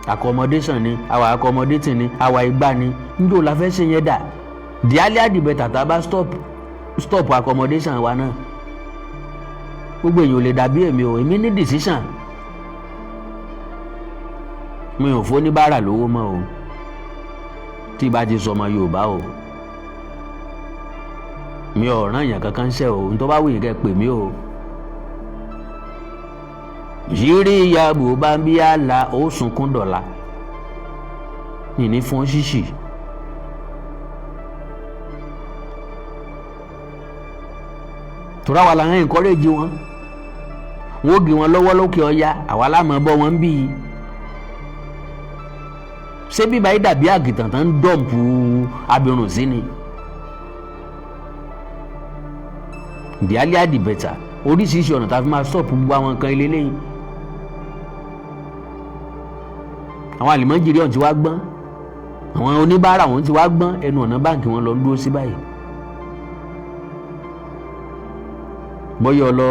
Accommodation ni, àwa accommodating ni, àwa ìgbà ni. Njó la fẹ́ ṣe yẹn dà. The earlier the better tá a bá stop accommodation wa náà. Gbogbo èèyàn ò lè dàbí èmi o, èmi ní decision. Mi ò fún oníbàárà lówó mọ́ o. Tí bá ti sọmọ Yorùbá o. Mi ò rán èèyàn kankan ṣẹ́ o, tó bá wù yín kẹ́ pè mí o. Yìírí ìyàbò bá ń bí àlà ó sunkún dọ̀la. Nìní fún ṣíṣì. Tòrá wa la ń encourage wọn. Wọ́n ó gé wọn lọ́wọ́ lókè ọya, àwa láàmú bọ́ wọn bí i. Ṣé bíbá yìí dàbí àgìtàn tán ń dọ̀m̀pù abirùn sí ni? The earlier the better. Oríṣiríṣi ọ̀nà tá a fi máa stop gbogbo àwọn nǹkan ilé lẹ́yìn. Àwọn àlìmọ́jìrì ọ̀hún ti wá gbọ́n. Àwọn oníbàárà wọn ti wá gbọ́n, ẹnu ọ̀nà báǹkì wọn lọ dúró sí báyìí. Bọ́yọ̀ lọ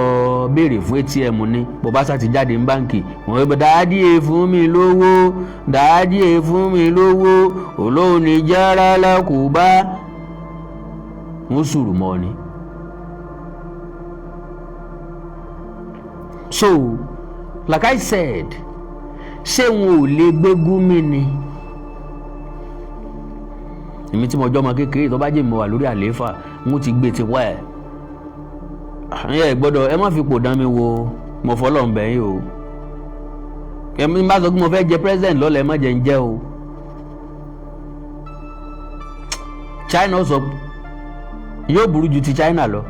béèrè fún ATM ni, bó bá sá ti jáde ní báǹkì, wọ́n yóò dáàdì è fún mi lówó, dáàdì è fún mi lówó, olóhùn ní jára lákòóbá. Wọ́n sùúrù mọ́ ni. So, like I said, ṣé wọn ò lè gbégún mi ni? Èmi tí mo jọ́ ọmọ kékeré tó bá jẹ́ mi wà lórí àlééfà, mo ti gbé ti wá ẹ̀. Ẹ gbọ́dọ̀ ẹ má fi pò dán mi wo, mo fọlọ́ ń bẹ̀ yín o. Èmi bá sọ pé mo fẹ́ jẹ president lọ́la ẹ má jẹ́ ń jẹ́ o. China sọ yóò burú ju ti China lọ.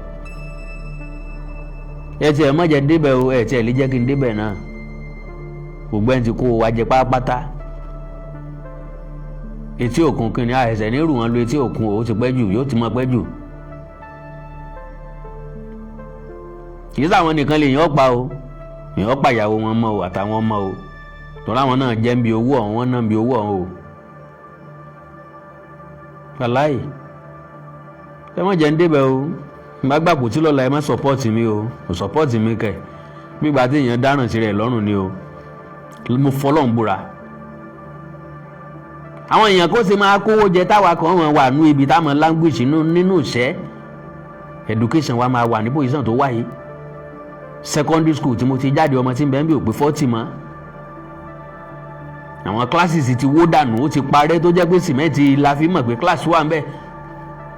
Ẹ tiẹ̀ má jẹ́ débẹ̀ o, ẹ tiẹ̀ lè jẹ́ kí n débẹ̀ náà. Gbogbo ẹni tí kó wa jẹ pátápátá. Etí òkun kí ni àìsàn ní rù wọn lo etí òkun o, ó ti pẹ́ jù, yóò ti mọ pẹ́ jù. Kì í sáwọn nìkan lè yàn pa o, èèyàn pa ìyàwó wọn mọ́ o àtàwọn ọmọ o. Tọ́lá àwọn náà jẹ́ ń bi owó ọ̀hún, wọ́n náà ń bi owó ọ̀hún o. Alaye, ẹ má jẹ́ ń débẹ̀ o. Má gbàgbọ́ tí lọ́la ẹ má support mi o, ò support mi kẹ̀. Gbígbà tí èèyàn dáràn sí rẹ̀ lọ́rùn ni o. Mo fọlọ́n búra. Àwọn èèyàn kó ṣe máa kówó jẹ táwa kan wọn wà nú ibi táwọn language nínú ìṣẹ́. Education wa máa wà ní position tó wáyé. Secondary school tí mo ti jáde ọmọ tí ń bẹ ń bí ò pé 40 mọ́. Àwọn classes ti wó dànù, ó ti parẹ́ tó jẹ́ pé sìmẹ́ǹtì la fi mọ̀ pé class wà ń bẹ.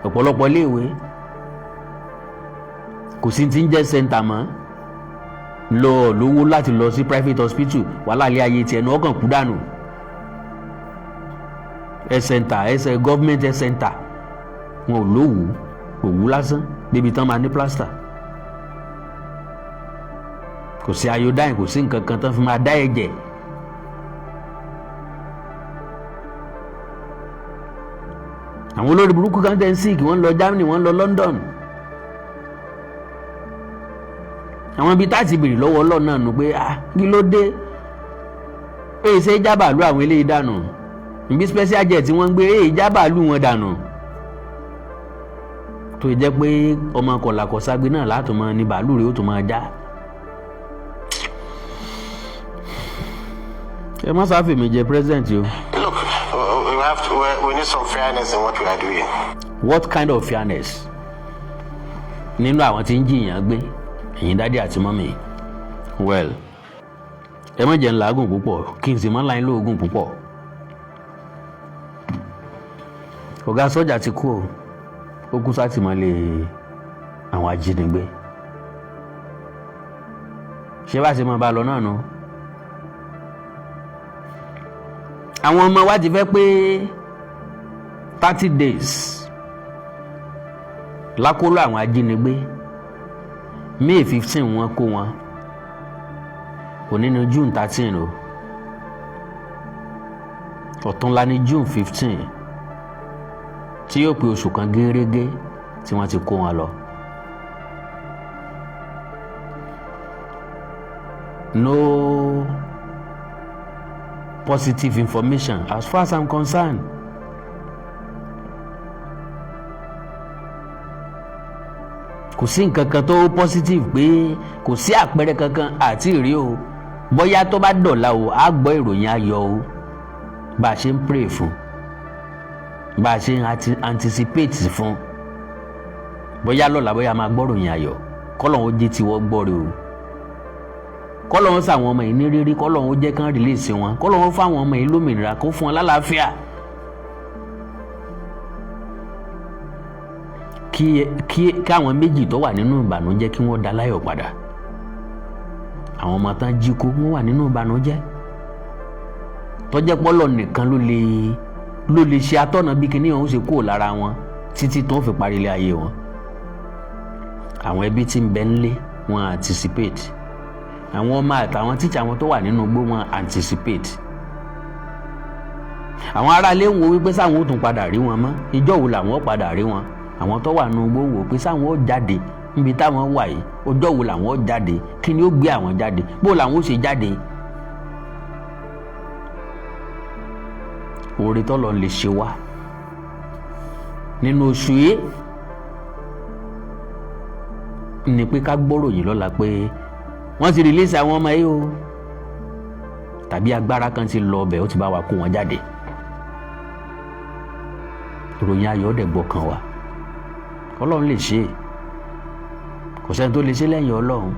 Ọ̀pọ̀lọpọ̀ iléèwé kò sí ti ń jẹ́ center mọ́. Lọ lówó láti lọ sí private hospital, wàhálà ilé ayé tiẹ̀ náà kàn kú dànù. Health center, government health center, wọn ò lówó, òwú lásán débi tán máa ní plaster. Kò sí iodine, kò sí nǹkan kan tán fi máa dá ẹ̀jẹ̀. Àwọn olórí burúkú kan tẹ̀ ń sick, wọ́n lọ Germany, wọ́n lọ London. Àwọn ibi táti bèrè lọ́wọ́ Ọlọ́run náà nù pé kí ló dé? Ṣé jábàálù àwọn eléyìí dànù? Ibi special jet tí wọ́n ń gbé jábàálù wọn dànù. Tó jẹ́ pé ọmọ kọ̀làkọ̀ságbé náà látò mọ́ ní bàálù rẹ̀ ó tó máa já. Ẹ má sáfì mi jẹ president o. Look, we need some fairness in what we are doing. What kind of fairness? Nínú àwọn tí ń jiyàn gbé, ẹ̀yin dádì àti mọ́mì. Well, ẹ má jẹ́ ń làágùn púpọ̀, kí n sì má láyín lóògùn púpọ̀. Ọ̀gá sọ́jà ti kú o, ó kú sátìmọ́lé àwọn ajínigbé. Ṣé bá ṣe máa bá lọ náà nù? Àwọn ọmọ wa ti fẹ́ pé 30 days lákòlò àwọn ajínigbé. May 15 wọ́n kó wọn. Òní ní June 13 o. Ọ̀túnla ní June 15. Tí yóò pé oṣù kan gẹ́rẹ́gẹ́ tí wọ́n ti kó wọn lọ. No positive information as far as I'm concerned. Kò sí nǹkan kan tó positive pé kò sí àpẹẹrẹ kankan àti ìrí o. Bóyá tó bá dọ̀la o á gbọ́ ìròyìn ayọ̀ o. Bá a ṣe ń pray fún, bá a ṣe ń anticipate fún. Bóyá lọ́la bóyá máa gbọ́ ìròyìn ayọ̀. Kọ́lọ́hun ó jẹ́ tiwọ́ gbọ́ rẹ o. Kọ́lọ́hun ṣàwọn ọmọ yìí ní rírí, Kọ́lọ́hun ó jẹ́ kán release wọn, Kọ́lọ́hun fáwọn ọmọ yìí lómìnira, kó fún wọn lálàáfíà. Kí àwọn méjì tó wà nínú ìbànújẹ́ kí wọ́n dá láyọ̀ padà. Àwọn ọmọ tán jí kó wọ́n wà nínú ìbànújẹ́. Tó jẹ́ pé Ọlọ́run nìkan ló lè ṣe atọ́nà bí kinní ọ̀hún ṣe kúrò lára wọn títí tó fi parí ilé ayé wọn. Àwọn ẹbí tí ń bẹ ńlé wọn anticipate. Àwọn ọmọ àtàwọn tíṣà wọn tó wà nínú igbó wọn anticipate. Àwọn aráalé ń wo wípé sáwọn ó tún padà rí wọn mọ́, ìjọ́ wo làwọn ó padà rí wọn. Àwọn tó wà nínú igbó wò pé sáwọn ó jáde níbi táwọn wà yìí, ọjọ́ wo làwọn ó jáde, kí ni ó gbé àwọn jáde, bó làwọn ó ṣe jáde. Oore tọ́lọ́run lè ṣe wá nínú oṣù yìí ni pé ká gbọ́rọ̀ yìí lọ́la pé wọ́n ti release àwọn ọmọ yìí o, tàbí agbára kan ti lọ ọbẹ̀ ó ti bá wa kó wọn jáde. Ìròyìn ayọ̀ dẹ̀ gbọ́kàn wa. Ọlọ́run lè ṣe, kò sẹ́ni tó lè ṣe lẹ́yìn Ọlọ́run.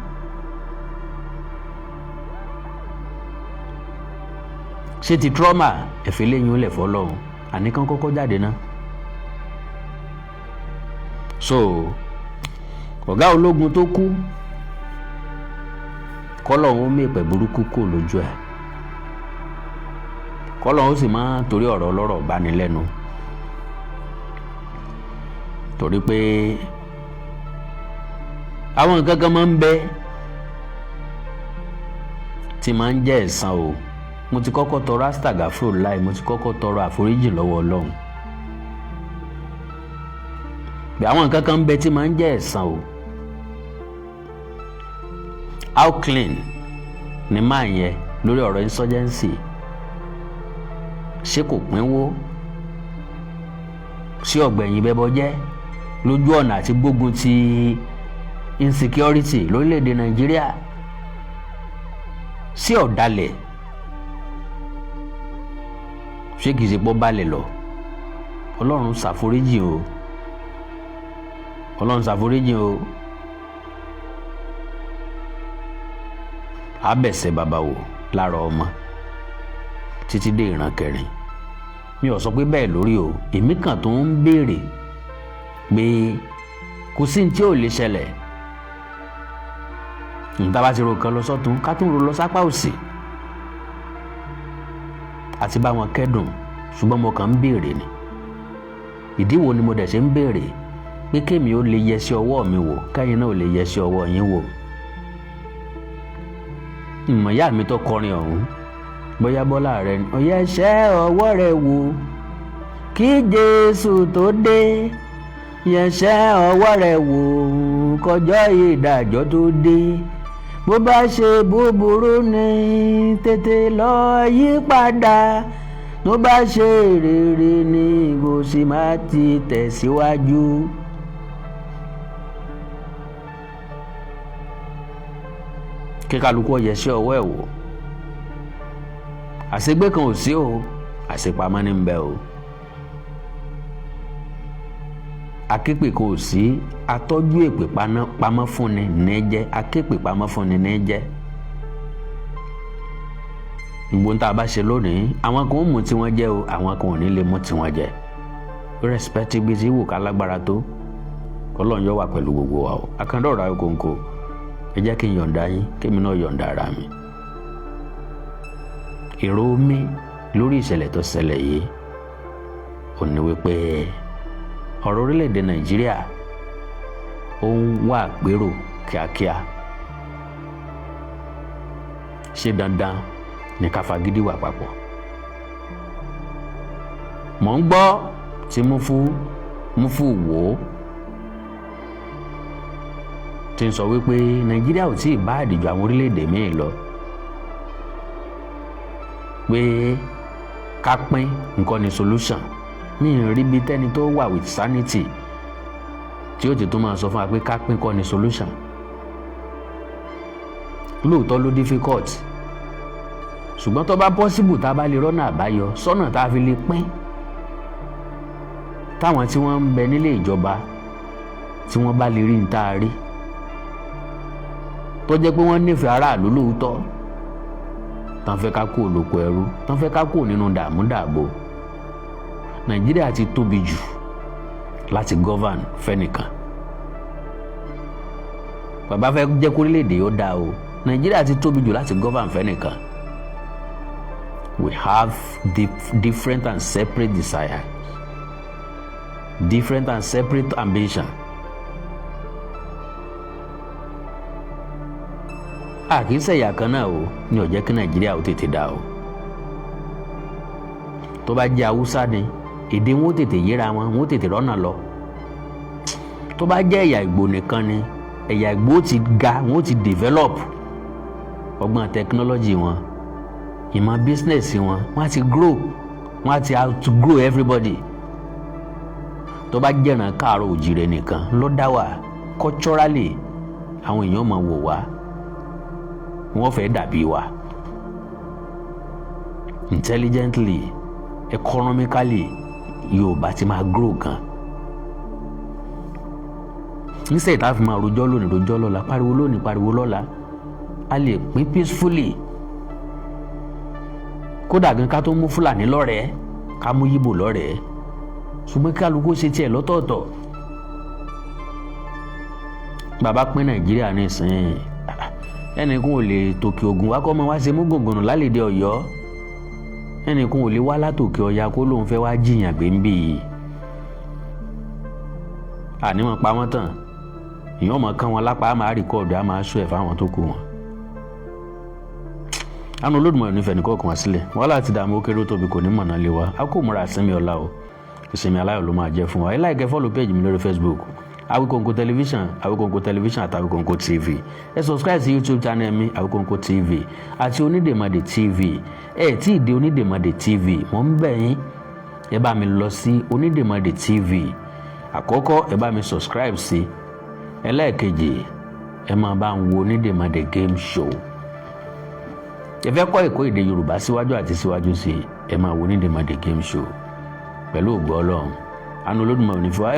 Ṣé ti trauma ẹ̀fẹ́ lẹ́yìn ó lẹ̀ fọ́ Ọlọ́run, àníkàn kọ́kọ́ jáde náà. So ọ̀gá ológun tó kú, kọ́lọ́run ó mèpẹ̀ burúkú kò lójú ẹ̀, kọ́lọ́run ó sì máa torí ọ̀rọ̀ ọlọ́rọ̀ bá ní lẹ́nu. Torí pé àwọn nǹkan kan máa ń bẹ tí máa ń jẹ́ ẹ̀san o. Mo ti kọ́kọ́ tọrọ astagafurullah, mo ti kọ́kọ́ tọrọ àforíjì lọ́wọ́ Ọlọ́run. Bí àwọn nǹkan kan ń bẹ tí máa ń jẹ́ ẹ̀san o. How clean ni máa yẹn lórí ọ̀rọ̀ insurgency? Ṣé kò pínwó sí ọ̀gbẹ̀yìn bẹ́bọ jẹ́ lójú ọ̀nà àti gbógun ti insecurity lórílẹ̀‐èdè Nàìjíríà? Sí ọ̀dàlẹ̀ ṣé kìí ṣe pọ́ balẹ̀ lọ? Ọlọ́run ṣàforíjì o, Ọlọ́run ṣàforíjì o. Abẹ̀sẹ̀ bàbá wò lára ọmọ títí dé ìran kẹrin. Mi ò sọ pé bẹ́ẹ̀ lórí o, èmi kàn tó ń béèrè pé kò sí ní tí ò lè ṣẹlẹ̀. Níta bá ti ro kan lọ sọ́tún ká tún ro lọ sápá òsì àti bá wọn kẹ́dùn, ṣùgbọ́n mo kàn ń béèrè ni. Ìdí wo ni mo dẹ̀ ṣe ń béèrè? Pé kémi ó lè yẹ sí ọwọ́ mi wò, kẹ́yin náà ò lè yẹ sí ọwọ́ yín wò. Ìmọ̀ ìyá mi tó kọrin ọ̀hún, bóyá Bọ́lá rẹ ni, ó yẹ ṣẹ́ ọwọ́ rẹ wò kí Jésù tó dé, yẹ ṣẹ́ ọwọ́ rẹ wò kọjọ́ ìdájọ́ tó dé. Bó bá ṣe búburú ni tètè lọ yí padà, tó bá ṣe rere ni kò sì má ti tẹ̀síwájú. Kí kálukú yẹ sí ọwọ́ ẹ̀ wò. Àṣegbé kan ò sí o, àṣepamọ́ ní ń bẹ o. Akéèpè kan ò sí, atọ́jú èpè pamọ́ fúnni ní jẹ́, akéèpè pamọ́ fúnni ní jẹ́. Gbogbo tá a bá ṣe lónìí, àwọn kan ó mú tí wọ́n jẹ́ o, àwọn kan ò ní lè mú tí wọ́n jẹ́. Irrespective tí wò ká lágbára tó, Ọlọ́run yóò wà pẹ̀lú gbogbo wa o. Akandọ̀rọ̀ ayọ̀kọ̀ǹkọ̀, ẹ jẹ́ kí n yọ̀ǹda yín, kémi náà yọ̀ǹda ara mi. Èrò mi lórí ìṣẹ̀lẹ̀ tó ṣẹlẹ̀ yìí ò ní wípé ọ̀rọ̀ orílẹ̀-èdè Nàìjíríà ó ń wá àpérò kíákíá. Ṣé dandan ní ká fagídí wà papọ̀? Mò ń gbọ́ tí Múfú wò ó tí ń sọ wípé Nàìjíríà ò tíì bá àdìjọ àwọn orílẹ̀-èdè míì lọ, pé ká pín nǹkan ní solution. Mi ì rí bí tẹ́ni tó wà with sanity tí ó ti tó máa sọ fún wa pé ká pín kọ́ ní solution. Lóòótọ́ ló difficult, ṣùgbọ́n tó bá possible tá a bá lè rọ́nà àbáyọ sọ́nà tá a fi lè pín, táwọn tí wọ́n ń bẹ nílé ìjọba tí wọ́n bá lè rí ní tá a rí, tó jẹ́ pé wọ́n nífẹ̀ẹ́ aráàlú lóòótọ́, tán fẹ́ ká kúrò lóko ẹrú, tán fẹ́ ká kúrò nínú dààmúdààbò. Nàìjíríà ti tóbi jù láti govern fẹ́nìkan. Bàbá fẹ́ jẹ́ kó orílẹ̀-èdè yóò dáa o, Nàìjíríà ti tóbi jù láti govern fẹ́nìkan. We have different and separate desires, different and separate ambition. Kì í ṣẹ̀yà kan náà o ní ó jẹ́ kí Nàìjíríà ó tètè dá o. Tó bá jẹ́ Haúsá ni, èdè wọn ó tètè yéra wọn, wọn ó tètè rọ́nà lọ. Tó bá jẹ́ ẹ̀yà Ìgbò nìkan ni, ẹ̀yà Ìgbò ti ga, wọn ó ti develop ọgbọ́n technology wọn, ìmọ̀ business wọn, wọ́n á ti grow, wọ́n á ti outgrow everybody. Tó bá jẹ́ ìran Káàárọ̀ Oòjíire nìkan ló dá wà, culturally àwọn èèyàn máa wò wá, wọ́n fẹ́ dàbí wa. Intelligently, economically, Yorùbá ti máa grow gan. Níṣẹ́ ìta fi máa rojọ́ lónìí rojọ́ lọ́la, pariwo lónìí pariwo lọ́la, a lè pín peacefully. Kódà gan ká tó mú Fúlàní lọ́rẹ̀ẹ́, ká mú Yíbò lọ́rẹ̀ẹ́, ṣùgbọ́n kálukú ṣe tiẹ̀ lọ́tọ̀ọ̀tọ̀. Bàbá pín Nàìjíríà ní ìsìn, ẹnìkan ò lè tòkè Ògùn wá kọ́ mọ́ wá ṣe mú gòngòrò lálẹ́dẹ Ọ̀yọ́, ẹnìkan ò lè wá látòkè Ọya kó lóun fẹ́ wá jiyàn gbé ń bì yìí. Àníwọ̀n pa wọ́n tán, èèyàn mọ̀ kán wọn lápá, á máa rìkọ́ọ̀dù, á máa ṣó ẹ̀ fáwọn tó kù wọn. Àánú Olódùmarè nífẹ̀ẹ́ nìkan kan wá sílẹ̀, wọ́n láti dààmú ó kéré ó tóbi kò ní mọ̀nà lé wa. A kò múra ìsinmi ọ̀la o, ìsinmi aláyọ̀ ló máa jẹ́ fún wa. Ẹ like, follow page mi lórí Facebook, Awikonko television, Awikonko television àti Awikonko TV. Ẹ subscribe sí YouTube channel mi, Awikonko TV àti Onídèmọdé TV. Ẹ tí ì dé Onídèmọdé TV, mo ń bẹ̀ yín, ẹ bá mi lọ sí Onídèmọdé TV. Àkọ́kọ́ ẹ bá mi subscribe sí, ẹlẹ́ẹ̀kejì ẹ máa bá ń wo Onídèmọdé game show. Ẹ fẹ́ kọ́ ẹ̀kọ́ èdè Yorùbá síwájú àti síwájú sí, ẹ máa wo Onídèmọdé game show. Pẹ̀lú ògo Ọlọ́run, àánú Olódùmarè ní fi wá.